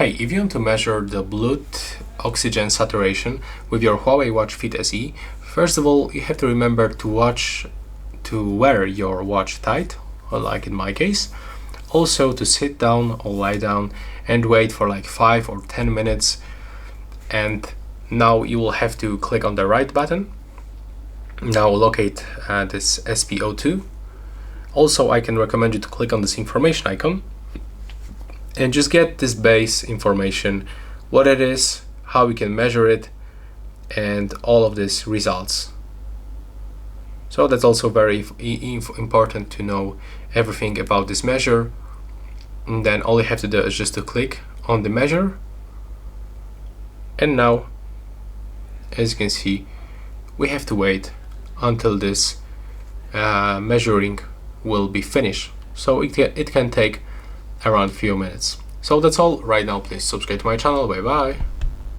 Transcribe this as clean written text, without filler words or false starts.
Hey, if you want to measure the blood oxygen saturation with your HUAWEI Watch Fit SE, first of all, you have to remember to wear your watch tight, like in my case. Also to sit down or lie down and wait for like 5 or 10 minutes. And now you will have to click on the right button. Now locate this SpO2. Also, I can recommend you to click on this information icon and just get this base information, what it is, how we can measure it, and all of these results. So that's also very important to know everything about this measure. And then all you have to do is just to click on the measure. And now, as you can see, we have to wait until this measuring will be finished. So it can take around a few minutes. So that's all right now. Please subscribe to my channel. Bye bye.